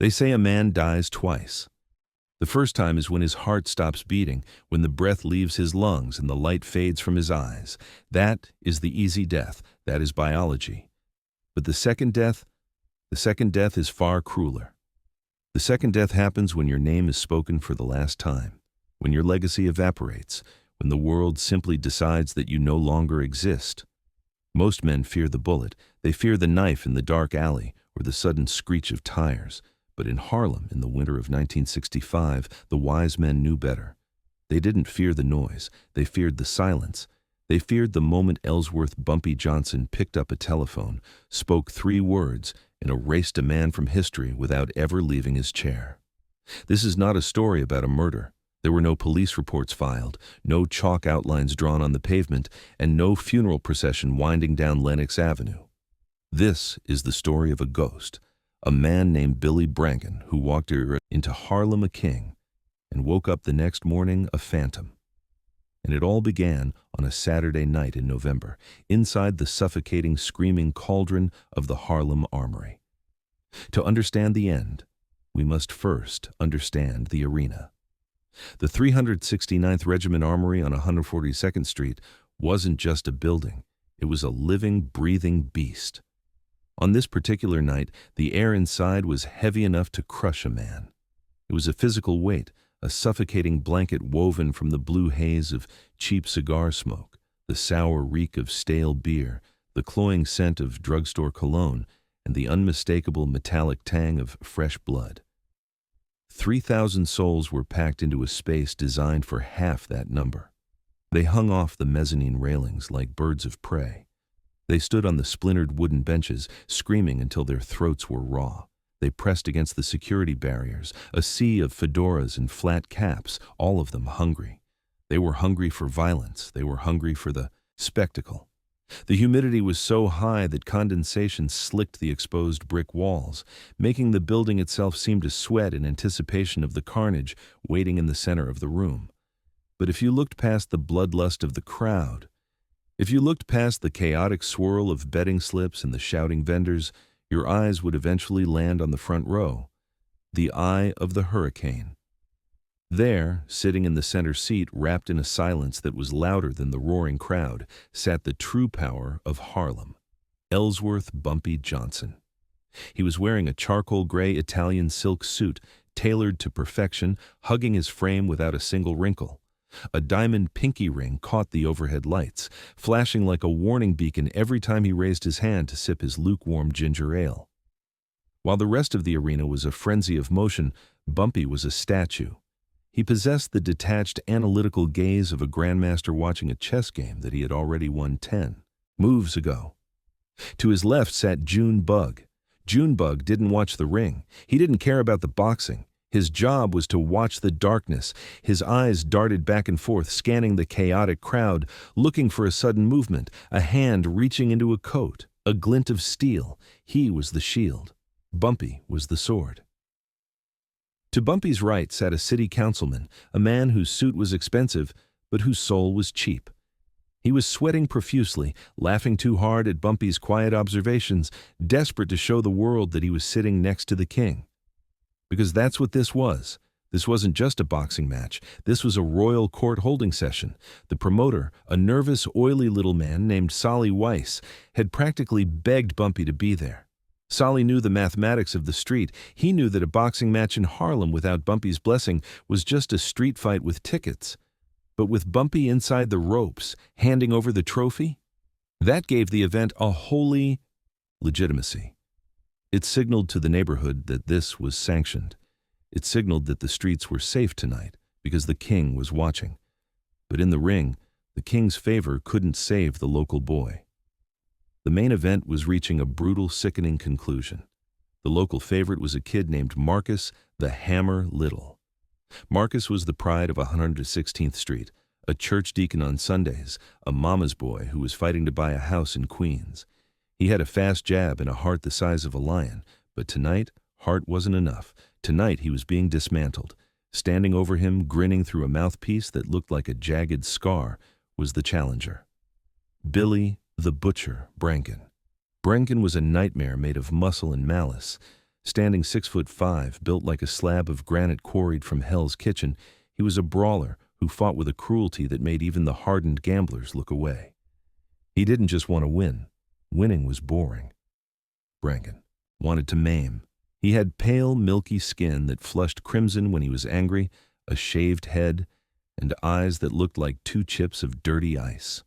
They say a man dies twice. The first time is when his heart stops beating, when the breath leaves his lungs and the light fades from his eyes. That is the easy death. That is biology. But the second death is far crueler. The second death happens when your name is spoken for the last time, when your legacy evaporates, when the world simply decides that you no longer exist. Most men fear the bullet. They fear the knife in the dark alley or the sudden screech of tires. But in Harlem, in the winter of 1965, the wise men knew better. They didn't fear the noise. They feared the silence. They feared the moment Ellsworth Bumpy Johnson picked up a telephone, spoke 3 words, and erased a man from history without ever leaving his chair. This is not a story about a murder. There were no police reports filed, no chalk outlines drawn on the pavement, and no funeral procession winding down Lenox Avenue. This is the story of a ghost. A man named Billy Brangan who walked into Harlem a king and woke up the next morning a phantom. And it all began on a Saturday night in November, inside the suffocating, screaming cauldron of the Harlem Armory. To understand the end, we must first understand the arena. The 369th Regiment Armory on 142nd Street wasn't just a building. It was a living, breathing beast. On this particular night, the air inside was heavy enough to crush a man. It was a physical weight, a suffocating blanket woven from the blue haze of cheap cigar smoke, the sour reek of stale beer, the cloying scent of drugstore cologne, and the unmistakable metallic tang of fresh blood. 3,000 souls were packed into a space designed for half that number. They hung off the mezzanine railings like birds of prey. They stood on the splintered wooden benches, screaming until their throats were raw. They pressed against the security barriers, a sea of fedoras and flat caps, all of them hungry. They were hungry for violence. They were hungry for the spectacle. The humidity was so high that condensation slicked the exposed brick walls, making the building itself seem to sweat in anticipation of the carnage waiting in the center of the room. But if you looked past the bloodlust of the crowd, if you looked past the chaotic swirl of betting slips and the shouting vendors, your eyes would eventually land on the front row, the eye of the hurricane. There, sitting in the center seat, wrapped in a silence that was louder than the roaring crowd, sat the true power of Harlem, Ellsworth Bumpy Johnson. He was wearing a charcoal gray Italian silk suit, tailored to perfection, hugging his frame without a single wrinkle. A diamond pinky ring caught the overhead lights, flashing like a warning beacon every time he raised his hand to sip his lukewarm ginger ale. While the rest of the arena was a frenzy of motion, Bumpy was a statue. He possessed the detached, analytical gaze of a grandmaster watching a chess game that he had already won 10 moves ago. To his left sat June Bug. June Bug didn't watch the ring. He didn't care about the boxing. His job was to watch the darkness. His eyes darted back and forth, scanning the chaotic crowd, looking for a sudden movement, a hand reaching into a coat, a glint of steel. He was the shield. Bumpy was the sword. To Bumpy's right sat a city councilman, a man whose suit was expensive, but whose soul was cheap. He was sweating profusely, laughing too hard at Bumpy's quiet observations, desperate to show the world that he was sitting next to the king. Because that's what this was. This wasn't just a boxing match. This was a royal court holding session. The promoter, a nervous, oily little man named Solly Weiss, had practically begged Bumpy to be there. Solly knew the mathematics of the street. He knew that a boxing match in Harlem without Bumpy's blessing was just a street fight with tickets. But with Bumpy inside the ropes, handing over the trophy, that gave the event a holy legitimacy. It signaled to the neighborhood that this was sanctioned. It signaled that the streets were safe tonight because the king was watching. But in the ring, the king's favor couldn't save the local boy. The main event was reaching a brutal, sickening conclusion. The local favorite was a kid named Marcus the Hammer Little. Marcus was the pride of 116th Street, a church deacon on Sundays, a mama's boy who was fighting to buy a house in Queens. He had a fast jab and a heart the size of a lion, but tonight, heart wasn't enough. Tonight he was being dismantled. Standing over him, grinning through a mouthpiece that looked like a jagged scar, was the challenger. Billy the Butcher Brangan. Brangan was a nightmare made of muscle and malice. Standing 6'5", built like a slab of granite quarried from Hell's Kitchen, he was a brawler who fought with a cruelty that made even the hardened gamblers look away. He didn't just want to win. Winning was boring. Brangan wanted to maim. He had pale, milky skin that flushed crimson when he was angry, a shaved head, and eyes that looked like 2 chips of dirty ice.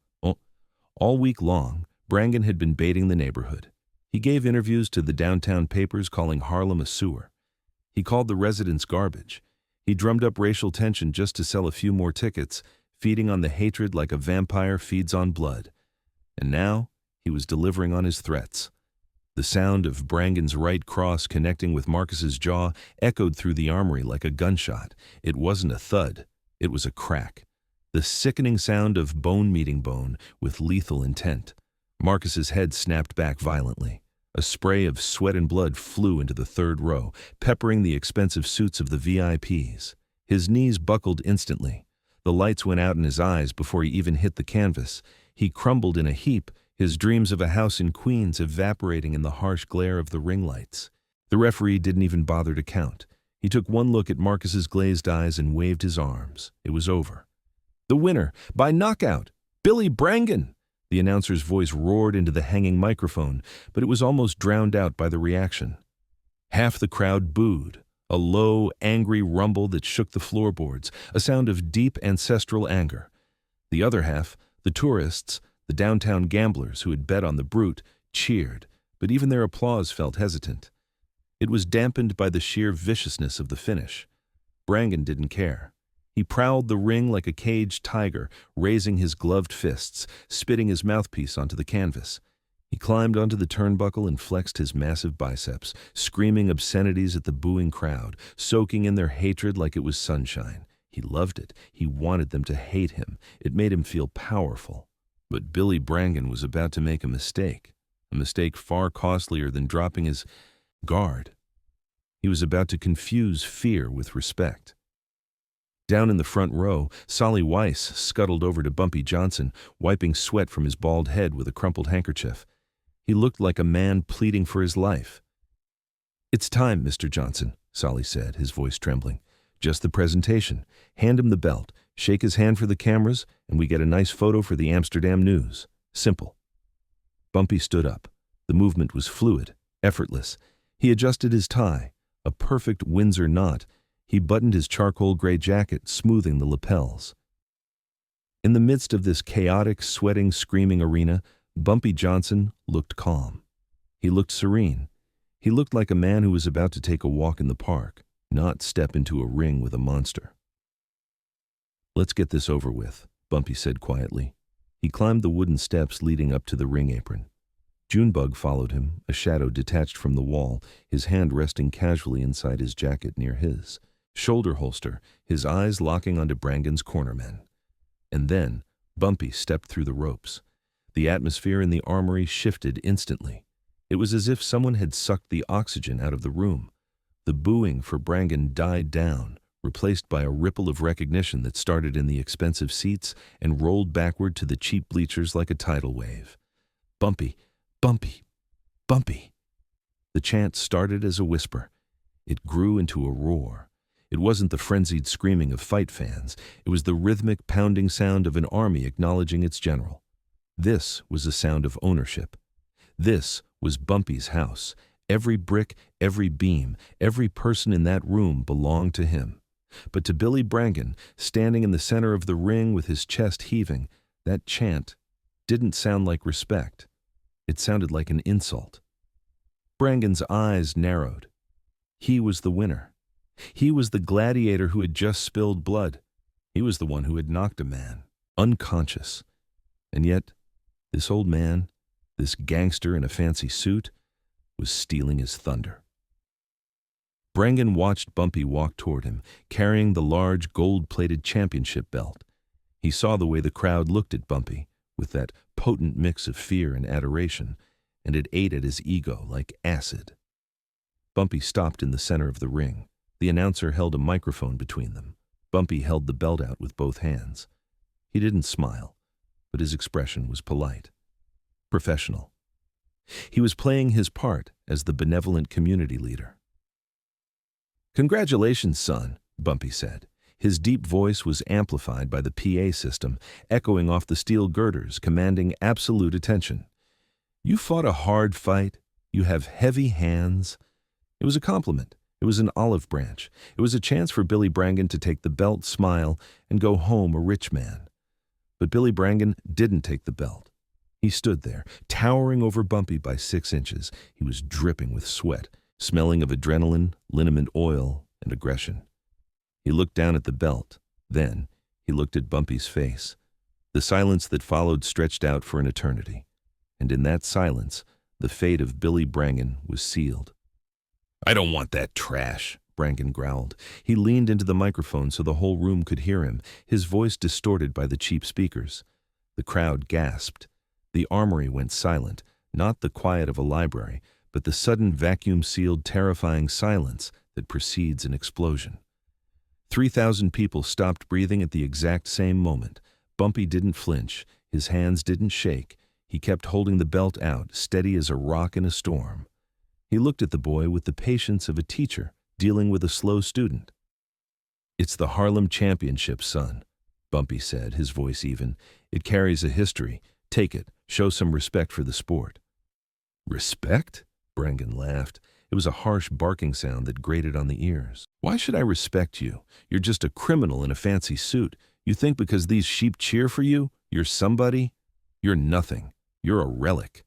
All week long, Brangan had been baiting the neighborhood. He gave interviews to the downtown papers calling Harlem a sewer. He called the residents garbage. He drummed up racial tension just to sell a few more tickets, feeding on the hatred like a vampire feeds on blood. And now, he was delivering on his threats. The sound of Brangan's right cross connecting with Marcus's jaw echoed through the armory like a gunshot. It wasn't a thud, it was a crack. The sickening sound of bone meeting bone with lethal intent. Marcus's head snapped back violently. A spray of sweat and blood flew into the 3rd row, peppering the expensive suits of the VIPs. His knees buckled instantly. The lights went out in his eyes before he even hit the canvas. He crumbled in a heap, his dreams of a house in Queens evaporating in the harsh glare of the ring lights. The referee didn't even bother to count. He took one look at Marcus's glazed eyes and waved his arms. It was over. The winner, by knockout, Billy Brangan! The announcer's voice roared into the hanging microphone, but it was almost drowned out by the reaction. Half the crowd booed, a low, angry rumble that shook the floorboards, a sound of deep ancestral anger. The other half, the tourists, the downtown gamblers who had bet on the brute, cheered, but even their applause felt hesitant. It was dampened by the sheer viciousness of the finish. Brangan didn't care. He prowled the ring like a caged tiger, raising his gloved fists, spitting his mouthpiece onto the canvas. He climbed onto the turnbuckle and flexed his massive biceps, screaming obscenities at the booing crowd, soaking in their hatred like it was sunshine. He loved it. He wanted them to hate him. It made him feel powerful. But Billy Brangan was about to make a mistake far costlier than dropping his guard. He was about to confuse fear with respect. Down in the front row, Solly Weiss scuttled over to Bumpy Johnson, wiping sweat from his bald head with a crumpled handkerchief. He looked like a man pleading for his life. "It's time, Mr. Johnson," Solly said, his voice trembling. "Just the presentation. Hand him the belt, shake his hand for the cameras, and we get a nice photo for the Amsterdam News. Simple." Bumpy stood up. The movement was fluid, effortless. He adjusted his tie, a perfect Windsor knot. He buttoned his charcoal gray jacket, smoothing the lapels. In the midst of this chaotic, sweating, screaming arena, Bumpy Johnson looked calm. He looked serene. He looked like a man who was about to take a walk in the park, not step into a ring with a monster. "Let's get this over with," Bumpy said quietly. He climbed the wooden steps leading up to the ring apron. Junebug followed him, a shadow detached from the wall, his hand resting casually inside his jacket near his. Shoulder holster, his eyes locking onto Brangan's cornermen. And then, Bumpy stepped through the ropes. The atmosphere in the armory shifted instantly. It was as if someone had sucked the oxygen out of the room. The booing for Brangan died down, replaced by a ripple of recognition that started in the expensive seats and rolled backward to the cheap bleachers like a tidal wave. "Bumpy, Bumpy, Bumpy." The chant started as a whisper. It grew into a roar. It wasn't the frenzied screaming of fight fans. It was the rhythmic pounding sound of an army acknowledging its general. This was a sound of ownership. This was Bumpy's house. Every brick, every beam, every person in that room belonged to him. But to Billy Brangan, standing in the center of the ring with his chest heaving, that chant didn't sound like respect. It sounded like an insult. Brangan's eyes narrowed. He was the winner. He was the gladiator who had just spilled blood. He was the one who had knocked a man, unconscious. And yet, this old man, this gangster in a fancy suit, was stealing his thunder. Brangan watched Bumpy walk toward him, carrying the large gold-plated championship belt. He saw the way the crowd looked at Bumpy, with that potent mix of fear and adoration, and it ate at his ego like acid. Bumpy stopped in the center of the ring. The announcer held a microphone between them. Bumpy held the belt out with both hands. He didn't smile, but his expression was polite, professional. He was playing his part as the benevolent community leader. "Congratulations, son," Bumpy said. His deep voice was amplified by the PA system, echoing off the steel girders, commanding absolute attention. "You fought a hard fight. You have heavy hands." It was a compliment. It was an olive branch. It was a chance for Billy Brangan to take the belt, smile, and go home a rich man. But Billy Brangan didn't take the belt. He stood there, towering over Bumpy by 6 inches. He was dripping with sweat, smelling of adrenaline, liniment oil, and aggression. He looked down at the belt. Then he looked at Bumpy's face. The silence that followed stretched out for an eternity. And in that silence, the fate of Billy Brangan was sealed. "I don't want that trash," Brangan growled. He leaned into the microphone so the whole room could hear him, his voice distorted by the cheap speakers. The crowd gasped. The armory went silent, not the quiet of a library, but the sudden vacuum-sealed, terrifying silence that precedes an explosion. 3,000 people stopped breathing at the exact same moment. Bumpy didn't flinch. His hands didn't shake. He kept holding the belt out, steady as a rock in a storm. He looked at the boy with the patience of a teacher dealing with a slow student. "It's the Harlem Championship, son," Bumpy said, his voice even. "It carries a history. Take it. Show some respect for the sport." "Respect?" Brangan laughed. It was a harsh barking sound that grated on the ears. "Why should I respect you? You're just a criminal in a fancy suit. You think because these sheep cheer for you, you're somebody? You're nothing. You're a relic."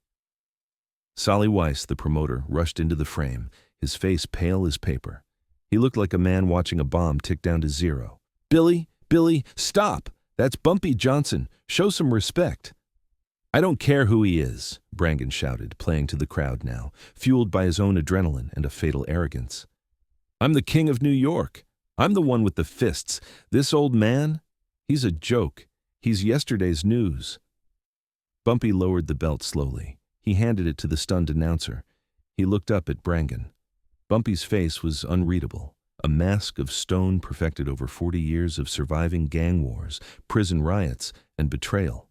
Solly Weiss, the promoter, rushed into the frame, his face pale as paper. He looked like a man watching a bomb tick down to zero. Billy, stop! That's Bumpy Johnson. Show some respect." "I don't care who he is," Brangan shouted, playing to the crowd now, fueled by his own adrenaline and a fatal arrogance. "I'm the King of New York. I'm the one with the fists. This old man? He's a joke. He's yesterday's news." Bumpy lowered the belt slowly. He handed it to the stunned announcer. He looked up at Brangan. Bumpy's face was unreadable, a mask of stone perfected over 40 years of surviving gang wars, prison riots, and betrayal.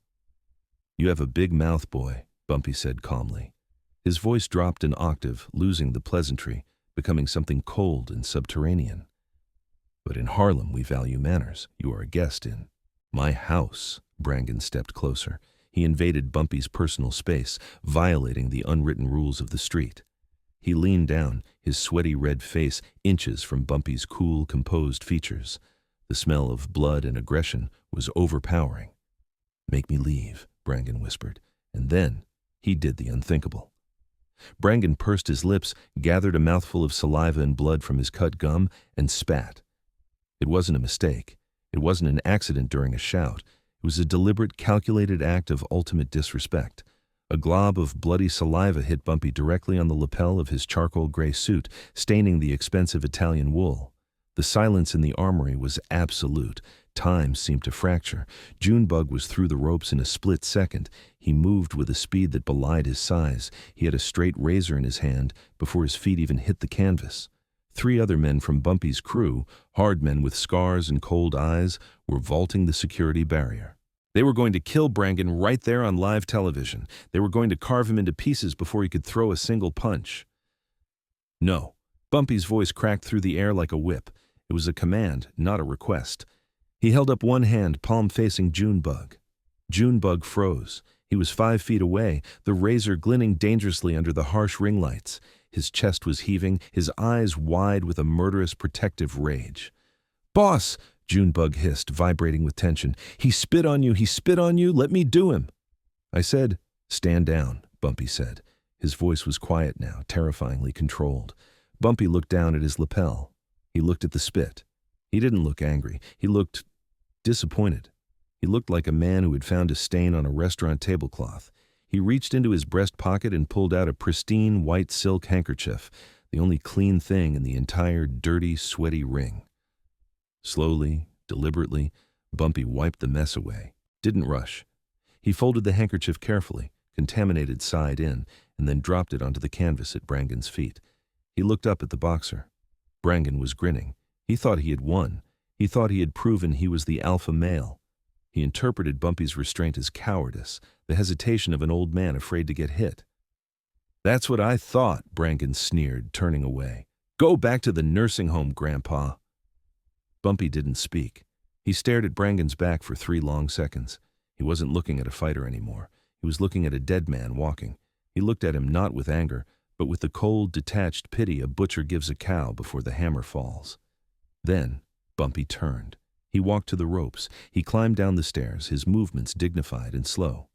"You have a big mouth, boy," Bumpy said calmly. His voice dropped an octave, losing the pleasantry, becoming something cold and subterranean. "But in Harlem we value manners. You are a guest in my house." Brangan stepped closer. He invaded Bumpy's personal space, violating the unwritten rules of the street. He leaned down, his sweaty red face inches from Bumpy's cool, composed features. The smell of blood and aggression was overpowering. "Make me leave," Brangan whispered, and then he did the unthinkable. Brangan pursed his lips, gathered a mouthful of saliva and blood from his cut gum, and spat. It wasn't a mistake. It wasn't an accident during a shout. It was a deliberate, calculated act of ultimate disrespect. A glob of bloody saliva hit Bumpy directly on the lapel of his charcoal gray suit, staining the expensive Italian wool. The silence in the armory was absolute. Time seemed to fracture. Junebug was through the ropes in a split second. He moved with a speed that belied his size. He had a straight razor in his hand before his feet even hit the canvas. 3 other men from Bumpy's crew, hard men with scars and cold eyes, were vaulting the security barrier. They were going to kill Brangan right there on live television. They were going to carve him into pieces before he could throw a single punch. "No." Bumpy's voice cracked through the air like a whip. It was a command, not a request. He held up one hand, palm facing Junebug. Junebug froze. He was 5 feet away, the razor glinting dangerously under the harsh ring lights. His chest was heaving, his eyes wide with a murderous protective rage. "Boss!" Junebug hissed, vibrating with tension. He spit on you, let me do him." "I said, stand down," Bumpy said. His voice was quiet now, terrifyingly controlled. Bumpy looked down at his lapel. He looked at the spit. He didn't look angry. He looked disappointed. He looked like a man who had found a stain on a restaurant tablecloth. He reached into his breast pocket and pulled out a pristine white silk handkerchief, the only clean thing in the entire dirty, sweaty ring. Slowly, deliberately, Bumpy wiped the mess away. Didn't rush. He folded the handkerchief carefully, contaminated side in, and then dropped it onto the canvas at Brangan's feet. He looked up at the boxer. Brangan was grinning. He thought he had won. He thought he had proven he was the alpha male. He interpreted Bumpy's restraint as cowardice, the hesitation of an old man afraid to get hit. "That's what I thought," Brangan sneered, turning away. Go back to the nursing home, Grandpa. Bumpy didn't speak. He stared at Brangan's back for 3 long seconds. He wasn't looking at a fighter anymore. He was looking at a dead man walking. He looked at him not with anger, but with the cold, detached pity a butcher gives a cow before the hammer falls. Then Bumpy turned. He walked to the ropes. He climbed down the stairs, his movements dignified and slow.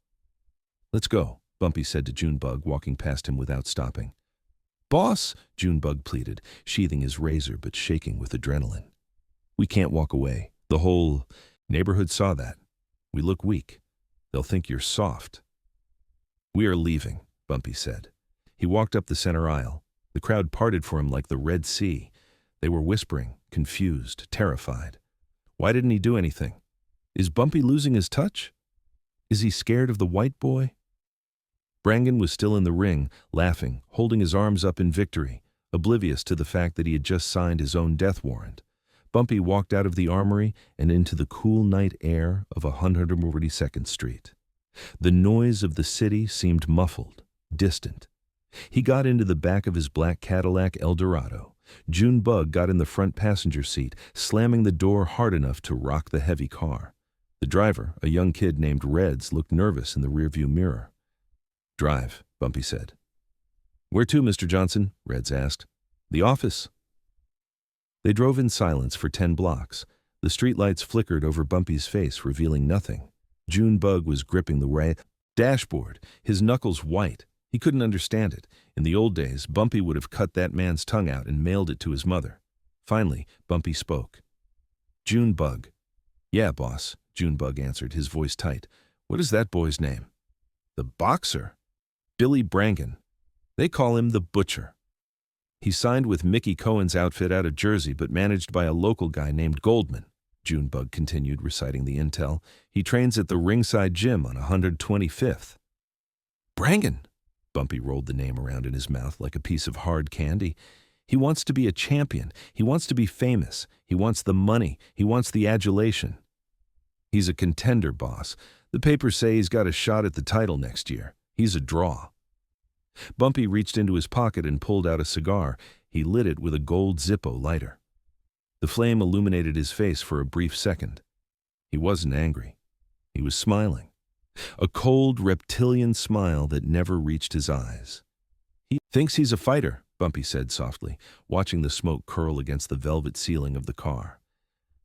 "Let's go," Bumpy said to Junebug, walking past him without stopping. "Boss," Junebug pleaded, sheathing his razor but shaking with adrenaline. "We can't walk away. The whole neighborhood saw that. We look weak. They'll think you're soft." "We are leaving," Bumpy said. He walked up the center aisle. The crowd parted for him like the Red Sea. They were whispering, confused, terrified. Why didn't he do anything? Is Bumpy losing his touch? Is he scared of the white boy? Brangan was still in the ring, laughing, holding his arms up in victory, oblivious to the fact that he had just signed his own death warrant. Bumpy walked out of the armory and into the cool night air of 142nd Street. The noise of the city seemed muffled, distant. He got into the back of his black Cadillac Eldorado. Junebug got in the front passenger seat, slamming the door hard enough to rock the heavy car. The driver, a young kid named Reds, looked nervous in the rearview mirror. "Drive," Bumpy said. "Where to, Mr. Johnson?" Reds asked. "The office." They drove in silence for 10 blocks. The streetlights flickered over Bumpy's face, revealing nothing. Junebug was gripping the dashboard, his knuckles white. He couldn't understand it. In the old days, Bumpy would have cut that man's tongue out and mailed it to his mother. Finally, Bumpy spoke. "Junebug." "Yeah, boss," Junebug answered, his voice tight. "What is that boy's name?" "The boxer. Billy Brangan. They call him the Butcher. He signed with Mickey Cohen's outfit out of Jersey, but managed by a local guy named Goldman." Junebug continued, reciting the intel. "He trains at the ringside gym on 125th. "Brangan!" Bumpy rolled the name around in his mouth like a piece of hard candy. "He wants to be a champion. He wants to be famous. He wants the money. He wants the adulation. He's a contender, boss. The papers say he's got a shot at the title next year. He's a draw." Bumpy reached into his pocket and pulled out a cigar. He lit it with a gold Zippo lighter. The flame illuminated his face for a brief second. He wasn't angry. He was smiling. A cold, reptilian smile that never reached his eyes. "He thinks he's a fighter," Bumpy said softly, watching the smoke curl against the velvet ceiling of the car.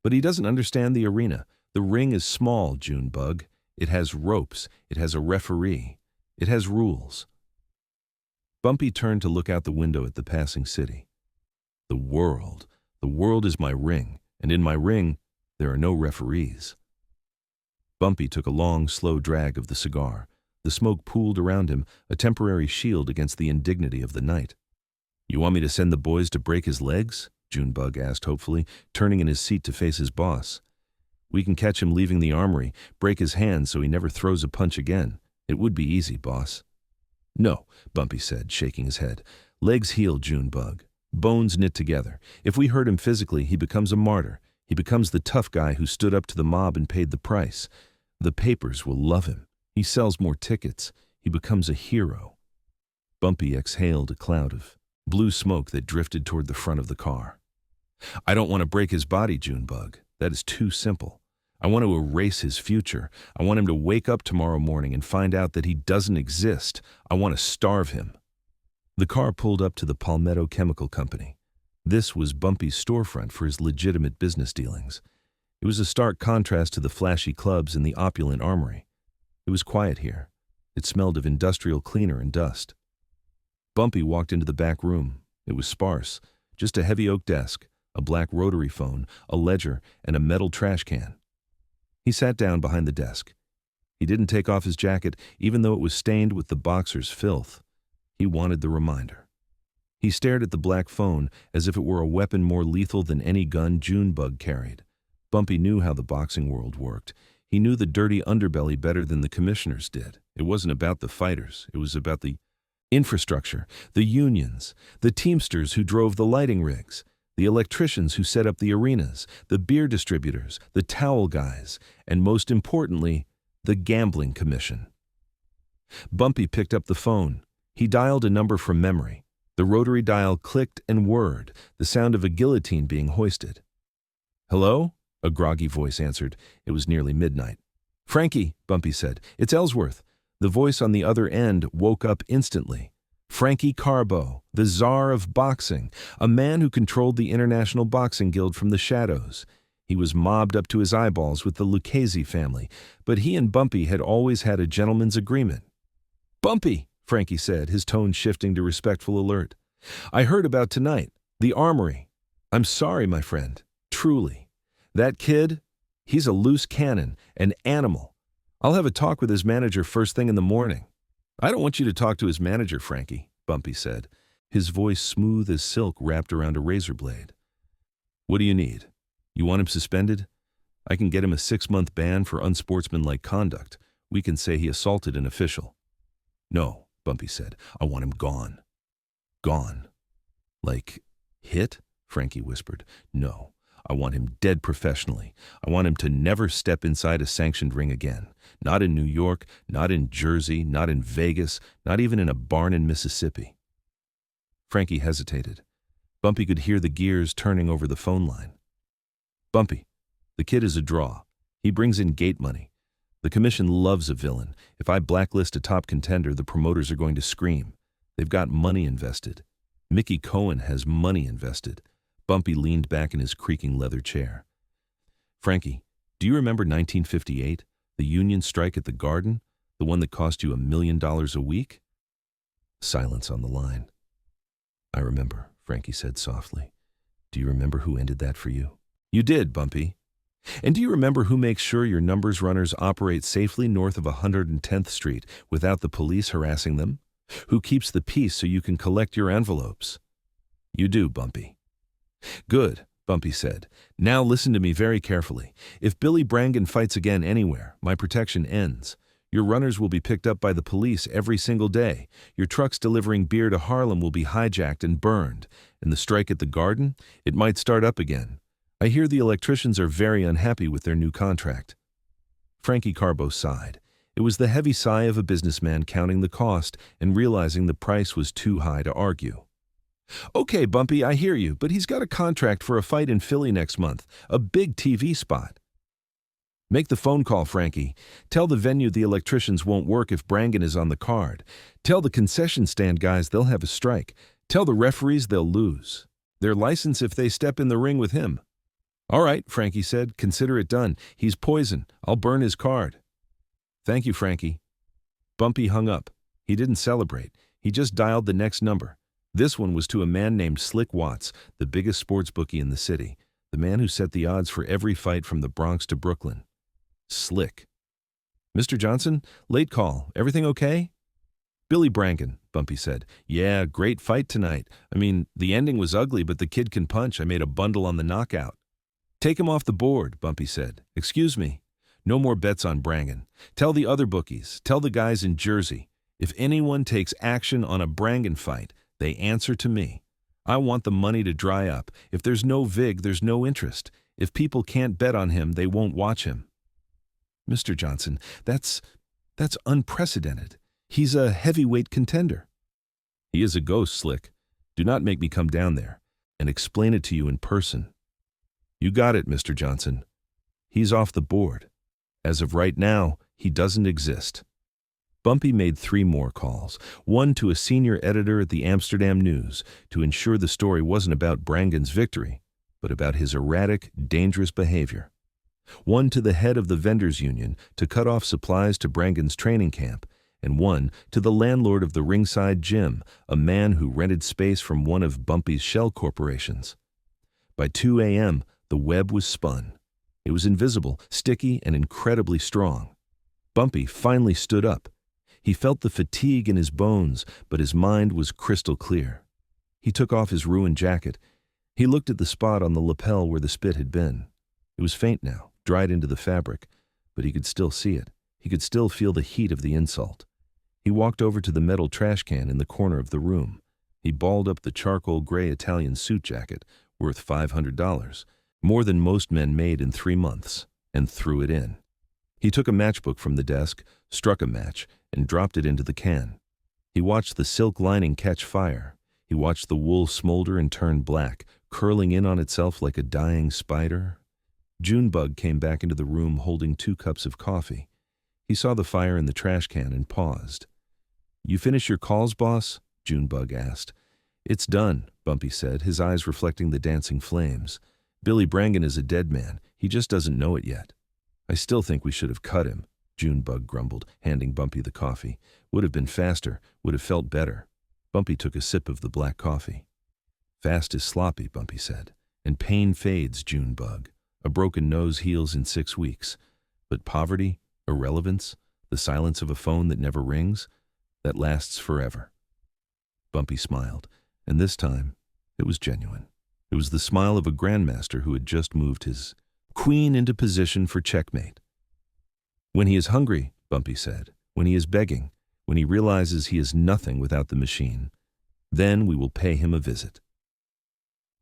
"But he doesn't understand the arena. The ring is small, Junebug. It has ropes. It has a referee. It has rules." Bumpy turned to look out the window at the passing city. The world is my ring, and in my ring, there are no referees." Bumpy took a long, slow drag of the cigar. The smoke pooled around him, a temporary shield against the indignity of the night. "You want me to send the boys to break his legs?" Junebug asked hopefully, turning in his seat to face his boss. "We can catch him leaving the armory, break his hands so he never throws a punch again. It would be easy, boss." "No," Bumpy said, shaking his head. "Legs heal, Junebug. Bones knit together. If we hurt him physically, he becomes a martyr. He becomes the tough guy who stood up to the mob and paid the price. The papers will love him. He sells more tickets. He becomes a hero." Bumpy exhaled a cloud of blue smoke that drifted toward the front of the car. "I don't want to break his body, Junebug. That is too simple. I want to erase his future. I want him to wake up tomorrow morning and find out that he doesn't exist. I want to starve him." The car pulled up to the Palmetto Chemical Company. This was Bumpy's storefront for his legitimate business dealings. It was a stark contrast to the flashy clubs and the opulent armory. It was quiet here. It smelled of industrial cleaner and dust. Bumpy walked into the back room. It was sparse. Just a heavy oak desk, a black rotary phone, a ledger, and a metal trash can. He sat down behind the desk. He didn't take off his jacket, even though it was stained with the boxer's filth. He wanted the reminder. He stared at the black phone as if it were a weapon more lethal than any gun Junebug carried. Bumpy knew how the boxing world worked. He knew the dirty underbelly better than the commissioners did. It wasn't about the fighters. It was about the infrastructure, the unions, the teamsters who drove the lighting rigs, the electricians who set up the arenas, the beer distributors, the towel guys, and most importantly, the gambling commission. Bumpy picked up the phone. He dialed a number from memory. The rotary dial clicked and whirred, the sound of a guillotine being hoisted. "Hello?" a groggy voice answered. It was nearly midnight. "Frankie," Bumpy said. "It's Ellsworth." The voice on the other end woke up instantly. Frankie Carbo, the czar of boxing, a man who controlled the International Boxing Guild from the shadows. He was mobbed up to his eyeballs with the Lucchese family, but he and Bumpy had always had a gentleman's agreement. "Bumpy," Frankie said, his tone shifting to respectful alert. "I heard about tonight, the Armory. I'm sorry, my friend, truly. That kid, he's a loose cannon, an animal. I'll have a talk with his manager first thing in the morning." "I don't want you to talk to his manager, Frankie," Bumpy said, his voice smooth as silk wrapped around a razor blade. "What do you need? You want him suspended? I can get him a 6-month ban for unsportsmanlike conduct. We can say he assaulted an official." "No," Bumpy said, "I want him gone." "Gone? Like hit?" Frankie whispered. "No, I want him dead professionally. I want him to never step inside a sanctioned ring again. Not in New York, not in Jersey, not in Vegas, not even in a barn in Mississippi." Frankie hesitated. Bumpy could hear the gears turning over the phone line. "Bumpy, the kid is a draw. He brings in gate money. The commission loves a villain. If I blacklist a top contender, the promoters are going to scream. They've got money invested. Mickey Cohen has money invested." Bumpy leaned back in his creaking leather chair. "Frankie, do you remember 1958, the union strike at the Garden, the one that cost you $1 million a week?" Silence on the line. "I remember," Frankie said softly. "Do you remember who ended that for you?" "You did, Bumpy. And do you remember who makes sure your numbers runners operate safely north of 110th Street without the police harassing them? Who keeps the peace so you can collect your envelopes?" "You do, Bumpy." "Good," Bumpy said. "Now listen to me very carefully. If Billy Brangan fights again anywhere, my protection ends. Your runners will be picked up by the police every single day. Your trucks delivering beer to Harlem will be hijacked and burned. And the strike at the Garden? It might start up again. I hear the electricians are very unhappy with their new contract." Frankie Carbo sighed. It was the heavy sigh of a businessman counting the cost and realizing the price was too high to argue. "Okay, Bumpy, I hear you, but he's got a contract for a fight in Philly next month, a big TV spot." "Make the phone call, Frankie. Tell the venue the electricians won't work if Brangan is on the card. Tell the concession stand guys they'll have a strike. Tell the referees they'll lose their license if they step in the ring with him." "All right," Frankie said. "Consider it done. He's poison. I'll burn his card." "Thank you, Frankie." Bumpy hung up. He didn't celebrate. He just dialed the next number. This one was to a man named Slick Watts, the biggest sports bookie in the city, the man who set the odds for every fight from the Bronx to Brooklyn. Slick. "Mr. Johnson, late call. Everything okay?" "Billy Brangan," Bumpy said. "Yeah, great fight tonight. I mean, the ending was ugly, but the kid can punch. I made a bundle on the knockout." "Take him off the board," Bumpy said. "Excuse me. No more bets on Brangan. Tell the other bookies, tell the guys in Jersey, if anyone takes action on a Brangan fight, they answer to me. I want the money to dry up. If there's no vig, there's no interest. If people can't bet on him, they won't watch him." "Mr. Johnson, that's unprecedented. He's a heavyweight contender." "He is a ghost, Slick. Do not make me come down there and explain it to you in person." "You got it, Mr. Johnson. He's off the board. As of right now, he doesn't exist." Bumpy made 3 more calls, one to a senior editor at the Amsterdam News to ensure the story wasn't about Brangan's victory, but about his erratic, dangerous behavior. One to the head of the vendors union to cut off supplies to Brangan's training camp, and one to the landlord of the ringside gym, a man who rented space from one of Bumpy's shell corporations. By 2 a.m., the web was spun. It was invisible, sticky, and incredibly strong. Bumpy finally stood up. He felt the fatigue in his bones, but his mind was crystal clear. He took off his ruined jacket. He looked at the spot on the lapel where the spit had been. It was faint now, dried into the fabric, but he could still see it. He could still feel the heat of the insult. He walked over to the metal trash can in the corner of the room. He balled up the charcoal gray Italian suit jacket, worth $500, more than most men made in 3 months, and threw it in. He took a matchbook from the desk, struck a match, and dropped it into the can. He watched the silk lining catch fire. He watched the wool smolder and turn black, curling in on itself like a dying spider. Junebug came back into the room holding 2 cups of coffee. He saw the fire in the trash can and paused. "You finish your calls, boss?" Junebug asked. "It's done," Bumpy said, his eyes reflecting the dancing flames. "Billy Brangan is a dead man. He just doesn't know it yet." "I still think we should have cut him," Junebug grumbled, handing Bumpy the coffee. "Would have been faster, would have felt better." Bumpy took a sip of the black coffee. "Fast is sloppy," Bumpy said, "and pain fades, Junebug. A broken nose heals in 6 weeks. But poverty, irrelevance, the silence of a phone that never rings, that lasts forever." Bumpy smiled, and this time it was genuine. It was the smile of a grandmaster who had just moved his queen into position for checkmate. "When he is hungry," Bumpy said, "when he is begging, when he realizes he is nothing without the machine, then we will pay him a visit."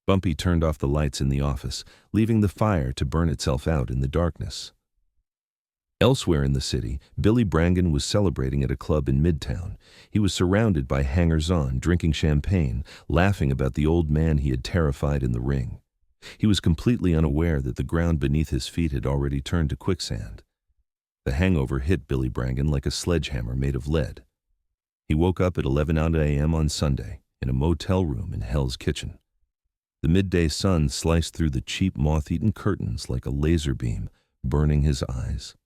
Bumpy turned off the lights in the office, leaving the fire to burn itself out in the darkness. Elsewhere in the city, Billy Brangan was celebrating at a club in Midtown. He was surrounded by hangers-on, drinking champagne, laughing about the old man he had terrified in the ring. He was completely unaware that the ground beneath his feet had already turned to quicksand. The hangover hit Billy Brangan like a sledgehammer made of lead. He woke up at 11 a.m. on Sunday, in a motel room in Hell's Kitchen. The midday sun sliced through the cheap moth-eaten curtains like a laser beam, burning his eyes.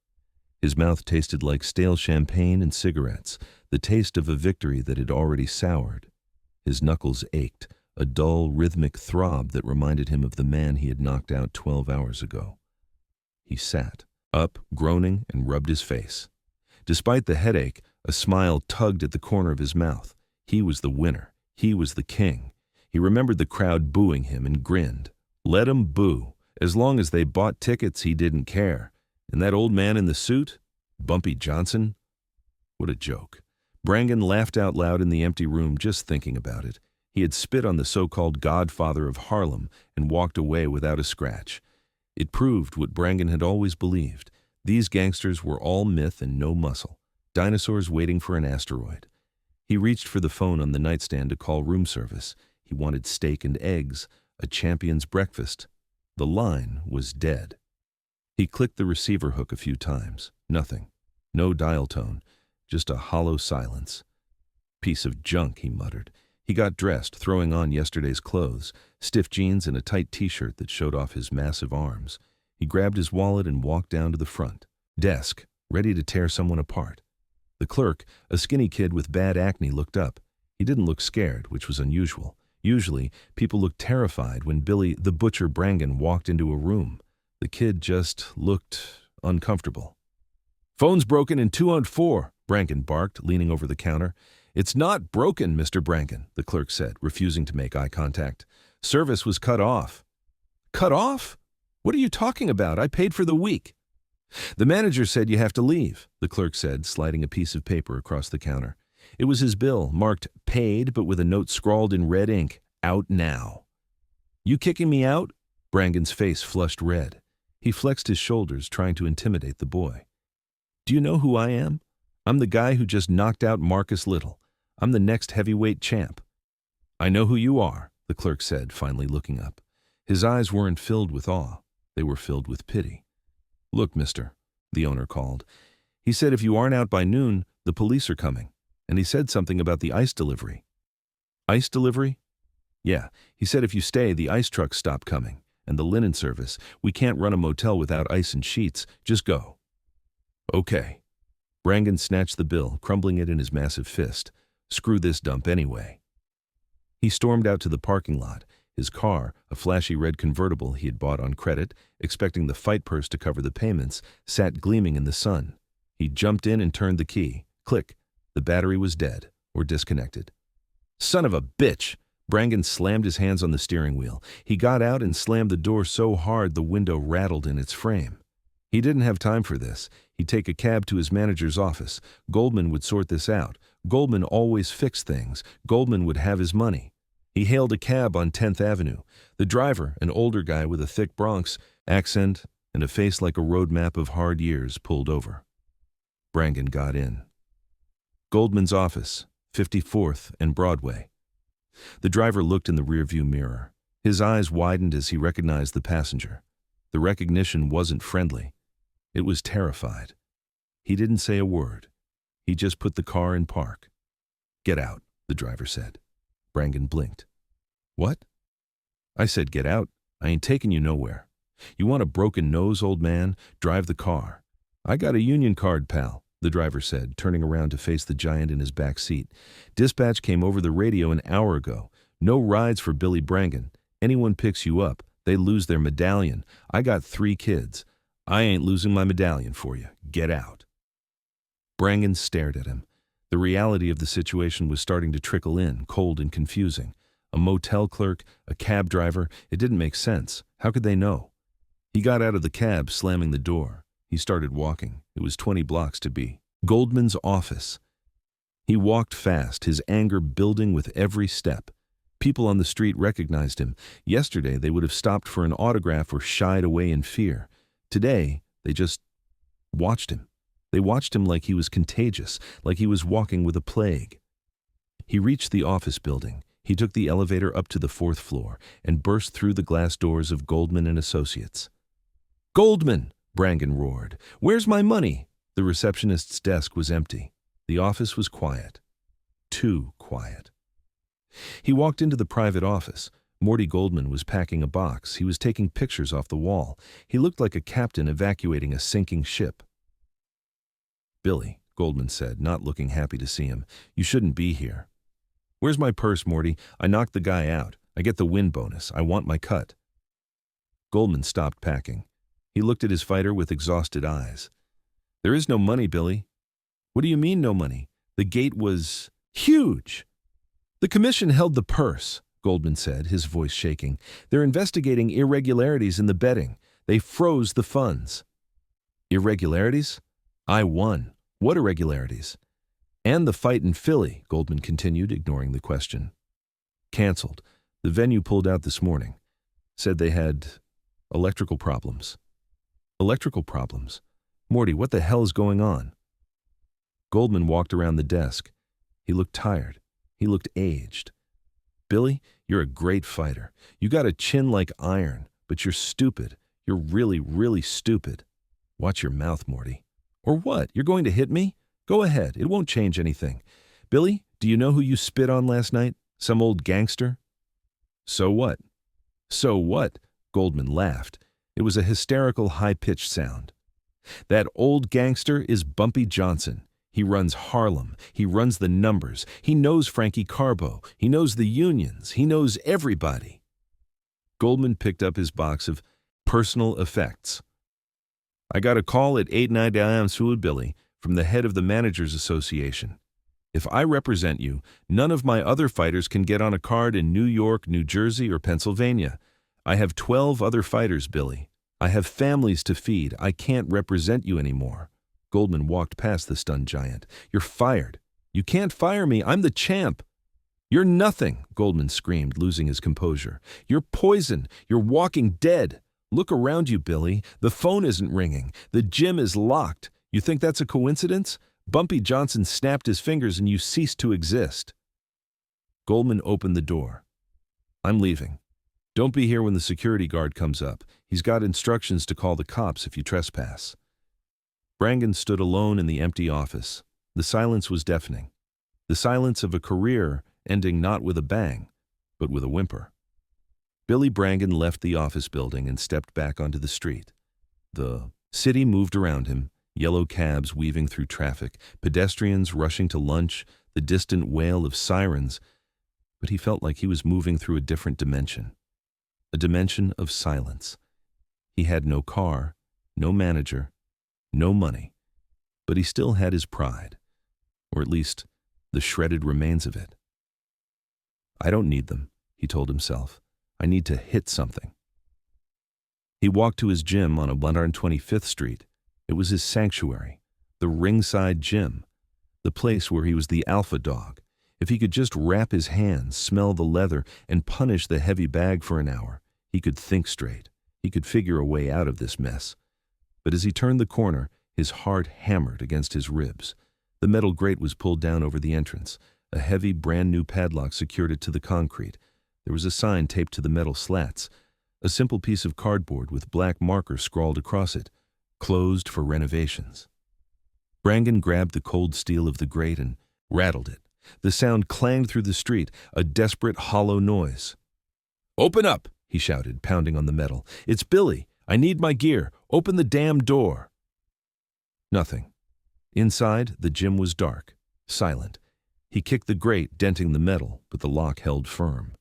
His mouth tasted like stale champagne and cigarettes, the taste of a victory that had already soured. His knuckles ached, a dull, rhythmic throb that reminded him of the man he had knocked out 12 hours ago. He sat up, groaning, and rubbed his face. Despite the headache, a smile tugged at the corner of his mouth. He was the winner. He was the king. He remembered the crowd booing him and grinned. Let 'em boo. As long as they bought tickets, he didn't care. And that old man in the suit? Bumpy Johnson? What a joke. Brangan laughed out loud in the empty room just thinking about it. He had spit on the so-called Godfather of Harlem and walked away without a scratch. It proved what Brangan had always believed. These gangsters were all myth and no muscle. Dinosaurs waiting for an asteroid. He reached for the phone on the nightstand to call room service. He wanted steak and eggs, a champion's breakfast. The line was dead. He clicked the receiver hook a few times. Nothing. No dial tone. Just a hollow silence. "Piece of junk," he muttered. He got dressed, throwing on yesterday's clothes, stiff jeans and a tight t-shirt that showed off his massive arms. He grabbed his wallet and walked down to the front desk, ready to tear someone apart. The clerk, a skinny kid with bad acne, looked up. He didn't look scared, which was unusual. Usually, people looked terrified when Billy the Butcher Brangan walked into a room. The kid just looked uncomfortable. "Phone's broken in 204, Brangan barked, leaning over the counter. "It's not broken, Mr. Brangan," the clerk said, refusing to make eye contact. "Service was cut off." "Cut off? What are you talking about? I paid for the week." "The manager said you have to leave," the clerk said, sliding a piece of paper across the counter. It was his bill, marked "paid," but with a note scrawled in red ink, "Out now." "You kicking me out?" Brangan's face flushed red. He flexed his shoulders, trying to intimidate the boy. "Do you know who I am? I'm the guy who just knocked out Marcus Little. I'm the next heavyweight champ." "I know who you are," the clerk said, finally looking up. His eyes weren't filled with awe. They were filled with pity. "Look, mister," the owner called. "He said if you aren't out by noon, the police are coming. And he said something about the ice delivery." "Ice delivery?" "Yeah, he said if you stay, the ice trucks stop coming. And the linen service. We can't run a motel without ice and sheets. Just go." "Okay." Brangan snatched the bill, crumbling it in his massive fist. "Screw this dump anyway." He stormed out to the parking lot. His car, a flashy red convertible he had bought on credit, expecting the fight purse to cover the payments, sat gleaming in the sun. He jumped in and turned the key. Click. The battery was dead, or disconnected. "Son of a bitch!" Brangan slammed his hands on the steering wheel. He got out and slammed the door so hard the window rattled in its frame. He didn't have time for this. He'd take a cab to his manager's office. Goldman would sort this out. Goldman always fixed things. Goldman would have his money. He hailed a cab on 10th Avenue. The driver, an older guy with a thick Bronx accent and a face like a road map of hard years, pulled over. Brangan got in. Goldman's office, 54th and Broadway. The driver looked in the rearview mirror. His eyes widened as he recognized the passenger. The recognition wasn't friendly. It was terrified. He didn't say a word. He just put the car in park. "Get out," the driver said. Brangan blinked. "What?" "I said get out. I ain't taking you nowhere. You want a broken nose, old man? Drive the car." "I got a union card, pal," the driver said, turning around to face the giant in his back seat. "Dispatch came over the radio an hour ago. No rides for Billy Brangan. Anyone picks you up, they lose their medallion. I got 3 kids. I ain't losing my medallion for you. Get out." Brangan stared at him. The reality of the situation was starting to trickle in, cold and confusing. A motel clerk, a cab driver, it didn't make sense. How could they know? He got out of the cab, slamming the door. He started walking. It was 20 blocks to be Goldman's office. He walked fast, his anger building with every step. People on the street recognized him. Yesterday, they would have stopped for an autograph or shied away in fear. Today, they just watched him. They watched him like he was contagious, like he was walking with a plague. He reached the office building. He took the elevator up to the 4th floor and burst through the glass doors of Goldman and Associates. "Goldman!" Brangan roared. "Where's my money?" The receptionist's desk was empty. The office was quiet. Too quiet. He walked into the private office. Morty Goldman was packing a box. He was taking pictures off the wall. He looked like a captain evacuating a sinking ship. "Billy," Goldman said, not looking happy to see him, "you shouldn't be here." "Where's my purse, Morty? I knocked the guy out. I get the win bonus. I want my cut." Goldman stopped packing. He looked at his fighter with exhausted eyes. "There is no money, Billy." "What do you mean, no money? The gate was huge." "The commission held the purse," Goldman said, his voice shaking. "They're investigating irregularities in the betting. They froze the funds." "Irregularities? I won. What irregularities?" "And the fight in Philly," Goldman continued, ignoring the question. "Canceled. The venue pulled out this morning. Said they had electrical problems." "Electrical problems? Morty, what the hell is going on?" Goldman walked around the desk. He looked tired. He looked aged. "Billy, you're a great fighter. You got a chin like iron, but you're stupid. You're really, really stupid. Watch your mouth, Morty." "Or what? You're going to hit me? Go ahead. It won't change anything. Billy, do you know who you spit on last night? Some old gangster?" "So what?" "So what?" Goldman laughed. It was a hysterical, high-pitched sound. "That old gangster is Bumpy Johnson. He runs Harlem. He runs the numbers. He knows Frankie Carbo. He knows the unions. He knows everybody." Goldman picked up his box of personal effects. "I got a call at 8:09 Sud, Billy, from the head of the Managers Association. If I represent you, none of my other fighters can get on a card in New York, New Jersey, or Pennsylvania. I have 12 other fighters, Billy. I have families to feed. I can't represent you anymore." Goldman walked past the stunned giant. "You're fired. You can't fire me. I'm the champ." "You're nothing," Goldman screamed, losing his composure. "You're poison. You're walking dead. Look around you, Billy. The phone isn't ringing. The gym is locked. You think that's a coincidence? Bumpy Johnson snapped his fingers and you ceased to exist." Goldman opened the door. "I'm leaving. Don't be here when the security guard comes up. He's got instructions to call the cops if you trespass." Brangan stood alone in the empty office. The silence was deafening. The silence of a career ending not with a bang, but with a whimper. Billy Brangan left the office building and stepped back onto the street. The city moved around him, yellow cabs weaving through traffic, pedestrians rushing to lunch, the distant wail of sirens, but he felt like he was moving through a different dimension, a dimension of silence. He had no car, no manager, no money, but he still had his pride, or at least the shredded remains of it. "I don't need them," he told himself. "I need to hit something." He walked to his gym on 125th Street. It was his sanctuary, the ringside gym, the place where he was the alpha dog. If he could just wrap his hands, smell the leather, and punish the heavy bag for an hour, he could think straight. He could figure a way out of this mess. But as he turned the corner, his heart hammered against his ribs. The metal grate was pulled down over the entrance. A heavy, brand-new padlock secured it to the concrete. There was a sign taped to the metal slats, a simple piece of cardboard with black marker scrawled across it, "Closed for renovations." Brangan grabbed the cold steel of the grate and rattled it. The sound clanged through the street, a desperate, hollow noise. "Open up!" he shouted, pounding on the metal. "It's Billy! I need my gear! Open the damn door!" Nothing. Inside, the gym was dark, silent. He kicked the grate, denting the metal, but the lock held firm.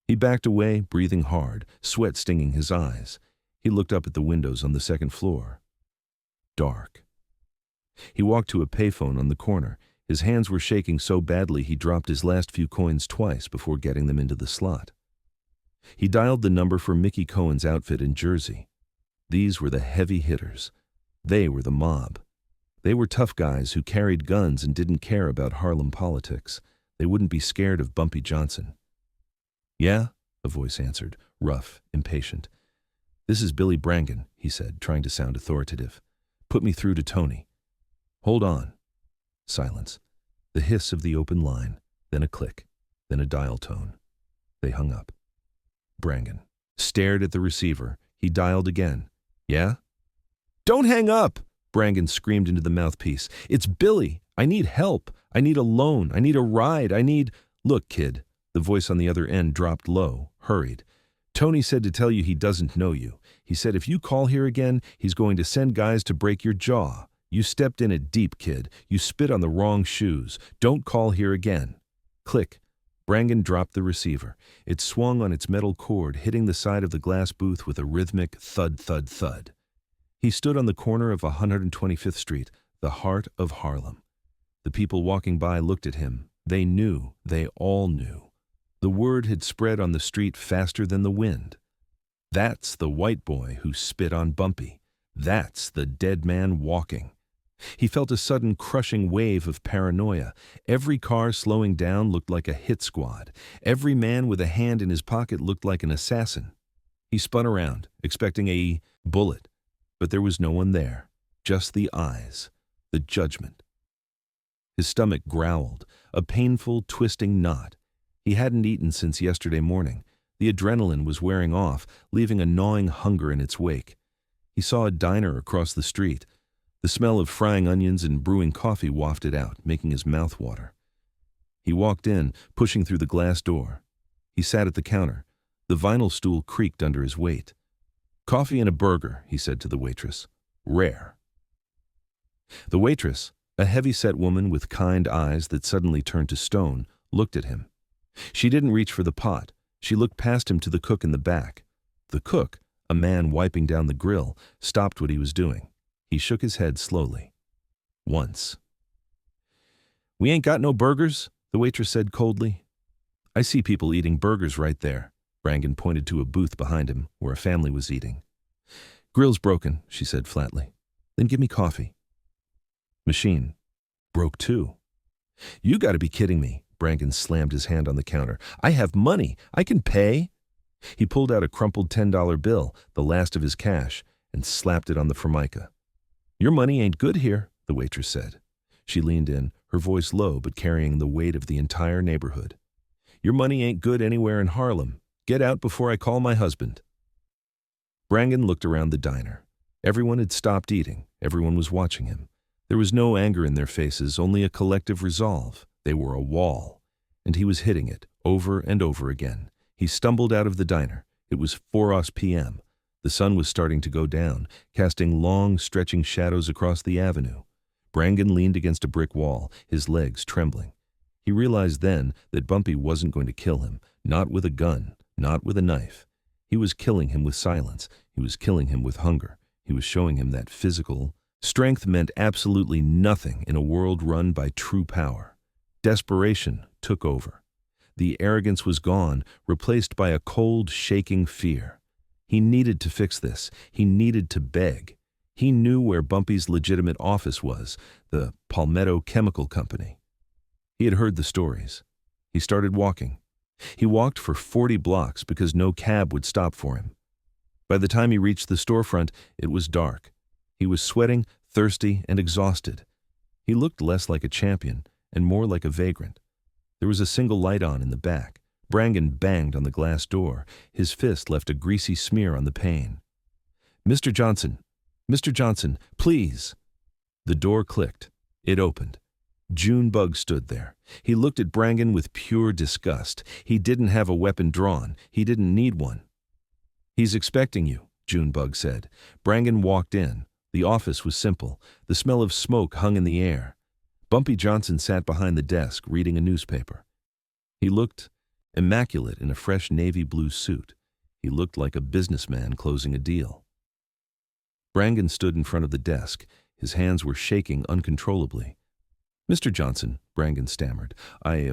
He backed away, breathing hard, sweat stinging his eyes. He looked up at the windows on the second floor. Dark. He walked to a payphone on the corner. His hands were shaking so badly he dropped his last few coins twice before getting them into the slot. He dialed the number for Mickey Cohen's outfit in Jersey. These were the heavy hitters. They were the mob. They were tough guys who carried guns and didn't care about Harlem politics. They wouldn't be scared of Bumpy Johnson. "Yeah?" a voice answered, rough, impatient. "This is Billy Brangan," he said, trying to sound authoritative. "Put me through to Tony." "Hold on." Silence. The hiss of the open line, then a click, then a dial tone. They hung up. Brangan stared at the receiver. He dialed again. "Yeah?" "Don't hang up!" Brangan screamed into the mouthpiece. "It's Billy. I need help. I need a loan. I need a ride. I need—" "Look, kid." The voice on the other end dropped low, hurried. "Tony said to tell you he doesn't know you. He said if you call here again, he's going to send guys to break your jaw. You stepped in it deep, kid. You spit on the wrong shoes. Don't call here again." Click. Brangan dropped the receiver. It swung on its metal cord, hitting the side of the glass booth with a rhythmic thud, thud, thud. He stood on the corner of 125th Street, the heart of Harlem. The people walking by looked at him. They knew. They all knew. The word had spread on the street faster than the wind. That's the white boy who spit on Bumpy. That's the dead man walking. He felt a sudden crushing wave of paranoia. Every car slowing down looked like a hit squad. Every man with a hand in his pocket looked like an assassin. He spun around, expecting a bullet, but there was no one there. Just the eyes, the judgment. His stomach growled, a painful, twisting knot. He hadn't eaten since yesterday morning. The adrenaline was wearing off, leaving a gnawing hunger in its wake. He saw a diner across the street. The smell of frying onions and brewing coffee wafted out, making his mouth water. He walked in, pushing through the glass door. He sat at the counter. The vinyl stool creaked under his weight. "Coffee and a burger," he said to the waitress. "Rare." The waitress, a heavy-set woman with kind eyes that suddenly turned to stone, looked at him. She didn't reach for the pot. She looked past him to the cook in the back. The cook, a man wiping down the grill, stopped what he was doing. He shook his head slowly. Once. "We ain't got no burgers," the waitress said coldly. "I see people eating burgers right there." Brangan pointed to a booth behind him where a family was eating. "Grill's broken," she said flatly. "Then give me coffee." "Machine. Broke too." "You gotta be kidding me." Brangan slammed his hand on the counter. "I have money. I can pay." He pulled out a crumpled $10 bill, the last of his cash, and slapped it on the formica. "Your money ain't good here," the waitress said. She leaned in, her voice low but carrying the weight of the entire neighborhood. "Your money ain't good anywhere in Harlem. Get out before I call my husband." Brangan looked around the diner. Everyone had stopped eating. Everyone was watching him. There was no anger in their faces, only a collective resolve. They were a wall, and he was hitting it over and over again. He stumbled out of the diner. It was 4 p.m. The sun was starting to go down, casting long, stretching shadows across the avenue. Brangan leaned against a brick wall, his legs trembling. He realized then that Bumpy wasn't going to kill him, not with a gun, not with a knife. He was killing him with silence. He was killing him with hunger. He was showing him that physical strength meant absolutely nothing in a world run by true power. Desperation took over. The arrogance was gone, replaced by a cold, shaking fear. He needed to fix this. He needed to beg. He knew where Bumpy's legitimate office was, the Palmetto Chemical Company. He had heard the stories. He started walking. He walked for 40 blocks because no cab would stop for him. By the time he reached the storefront, it was dark. He was sweating, thirsty, and exhausted. He looked less like a champion and more like a vagrant. There was a single light on in the back. Brangan banged on the glass door. His fist left a greasy smear on the pane. "Mr. Johnson! Mr. Johnson, please!" The door clicked. It opened. Junebug stood there. He looked at Brangan with pure disgust. He didn't have a weapon drawn. He didn't need one. "He's expecting you," Junebug said. Brangan walked in. The office was simple. The smell of smoke hung in the air. Bumpy Johnson sat behind the desk, reading a newspaper. He looked immaculate in a fresh navy blue suit. He looked like a businessman closing a deal. Brangan stood in front of the desk. His hands were shaking uncontrollably. "Mr. Johnson," Brangan stammered, I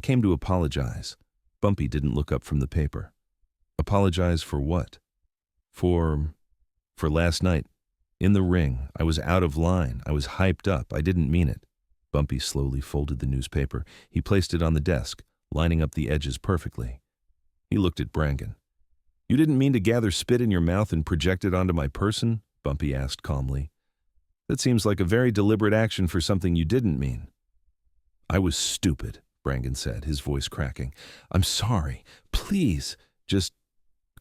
came to apologize." Bumpy didn't look up from the paper. "Apologize for what?" For last night. In the ring. I was out of line. I was hyped up. I didn't mean it." Bumpy slowly folded the newspaper. He placed it on the desk, lining up the edges perfectly. He looked at Brangan. "You didn't mean to gather spit in your mouth and project it onto my person?" Bumpy asked calmly. "That seems like a very deliberate action for something you didn't mean." "I was stupid," Brangan said, his voice cracking. "I'm sorry. Please, just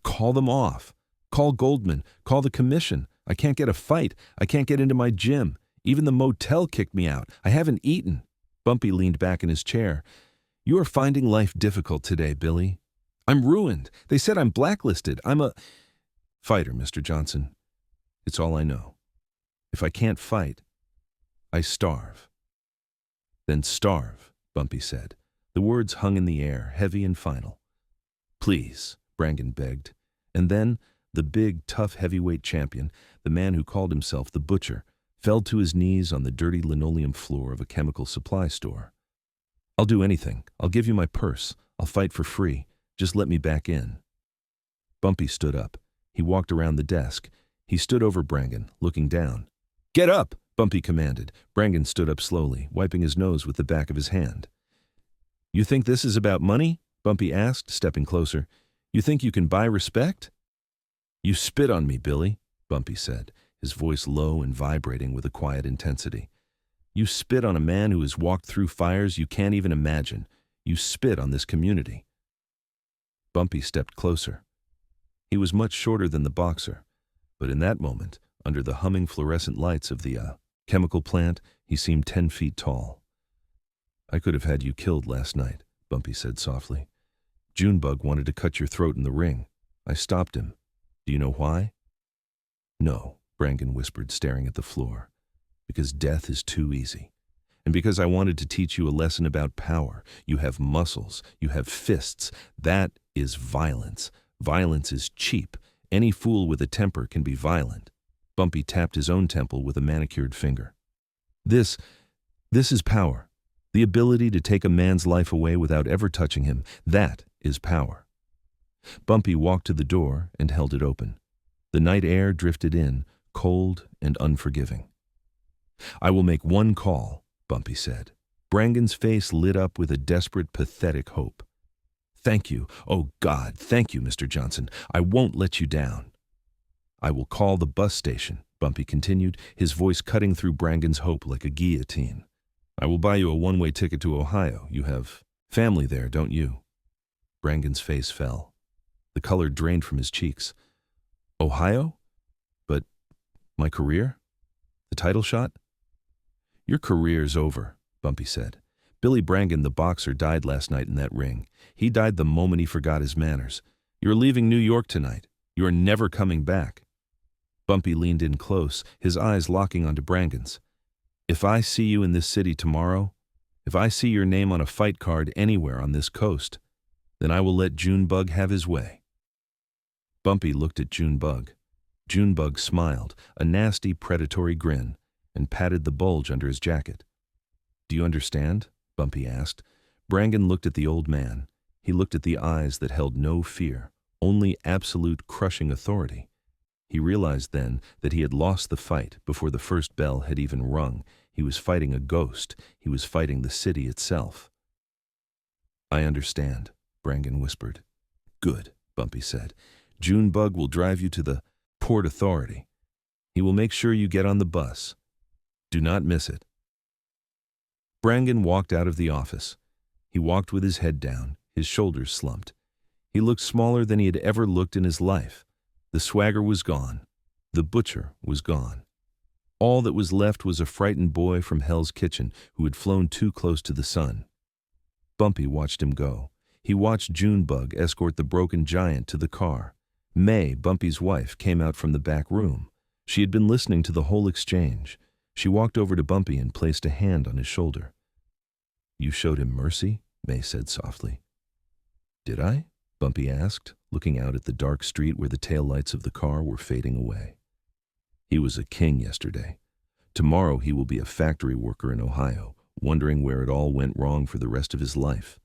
call them off. Call Goldman. Call the commission. I can't get a fight. I can't get into my gym. Even the motel kicked me out. I haven't eaten." Bumpy leaned back in his chair. "You are finding life difficult today, Billy. I'm ruined. They said I'm blacklisted. I'm a fighter, Mr. Johnson. It's all I know. If I can't fight, I starve." "Then starve," Bumpy said. The words hung in the air, heavy and final. "Please," Brangan begged. And then the big, tough heavyweight champion, the man who called himself the Butcher, fell to his knees on the dirty linoleum floor of a chemical supply store. "I'll do anything. I'll give you my purse. I'll fight for free. Just let me back in." Bumpy stood up. He walked around the desk. He stood over Brangan, looking down. "Get up!" Bumpy commanded. Brangan stood up slowly, wiping his nose with the back of his hand. "You think this is about money?" Bumpy asked, stepping closer. "You think you can buy respect?" "You spit on me, Billy," Bumpy said, his voice low and vibrating with a quiet intensity. "You spit on a man who has walked through fires you can't even imagine. You spit on this community." Bumpy stepped closer. He was much shorter than the boxer, but in that moment, under the humming fluorescent lights of the chemical plant, he seemed 10 feet tall. "I could have had you killed last night," Bumpy said softly. "Junebug wanted to cut your throat in the ring. I stopped him. Do you know why?" "No," Brangan whispered, staring at the floor. "Because death is too easy. And because I wanted to teach you a lesson about power. You have muscles. You have fists. That is violence. Violence is cheap. Any fool with a temper can be violent." Bumpy tapped his own temple with a manicured finger. This is power. The ability to take a man's life away without ever touching him. That is power." Bumpy walked to the door and held it open. The night air drifted in, cold and unforgiving. "I will make one call," Bumpy said. Brangan's face lit up with a desperate, pathetic hope. "Thank you. Oh, God, thank you, Mr. Johnson. I won't let you down." "I will call the bus station," Bumpy continued, his voice cutting through Brangan's hope like a guillotine. "I will buy you a one-way ticket to Ohio. You have family there, don't you?" Brangan's face fell. The color drained from his cheeks. "Ohio? But my career? The title shot?" "Your career's over," Bumpy said. "Billy Brangan, the boxer, died last night in that ring. He died the moment he forgot his manners. You're leaving New York tonight. You are never coming back." Bumpy leaned in close, his eyes locking onto Brangan's. "If I see you in this city tomorrow, if I see your name on a fight card anywhere on this coast, then I will let Junebug have his way." Bumpy looked at Junebug. Junebug smiled, a nasty, predatory grin, and patted the bulge under his jacket. "Do you understand?" Bumpy asked. Brangan looked at the old man. He looked at the eyes that held no fear, only absolute crushing authority. He realized then that he had lost the fight before the first bell had even rung. He was fighting a ghost. He was fighting the city itself. "I understand," Brangan whispered. "Good," Bumpy said. "Junebug will drive you to the Port Authority. He will make sure you get on the bus. Do not miss it." Brangan walked out of the office. He walked with his head down, his shoulders slumped. He looked smaller than he had ever looked in his life. The swagger was gone. The butcher was gone. All that was left was a frightened boy from Hell's Kitchen who had flown too close to the sun. Bumpy watched him go. He watched Junebug escort the broken giant to the car. May, Bumpy's wife, came out from the back room. She had been listening to the whole exchange. She walked over to Bumpy and placed a hand on his shoulder. "You showed him mercy?" May said softly. "Did I?" Bumpy asked, looking out at the dark street where the taillights of the car were fading away. "He was a king yesterday. Tomorrow he will be a factory worker in Ohio, wondering where it all went wrong for the rest of his life.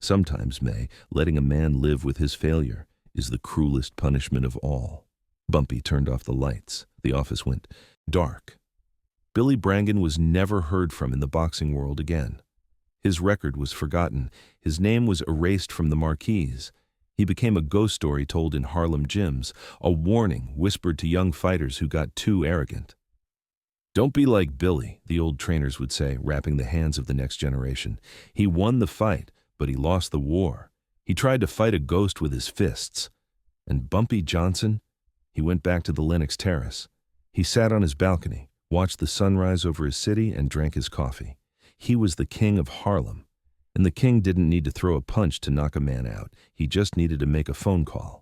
Sometimes, May, letting a man live with his failure is the cruelest punishment of all." Bumpy turned off the lights. The office went dark. Billy Brangan was never heard from in the boxing world again. His record was forgotten. His name was erased from the marquees. He became a ghost story told in Harlem gyms, a warning whispered to young fighters who got too arrogant. "Don't be like Billy," the old trainers would say, wrapping the hands of the next generation. "He won the fight, but he lost the war. He tried to fight a ghost with his fists." And Bumpy Johnson? He went back to the Lenox Terrace. He sat on his balcony, watched the sunrise over his city, and drank his coffee. He was the king of Harlem, and the king didn't need to throw a punch to knock a man out. He just needed to make a phone call.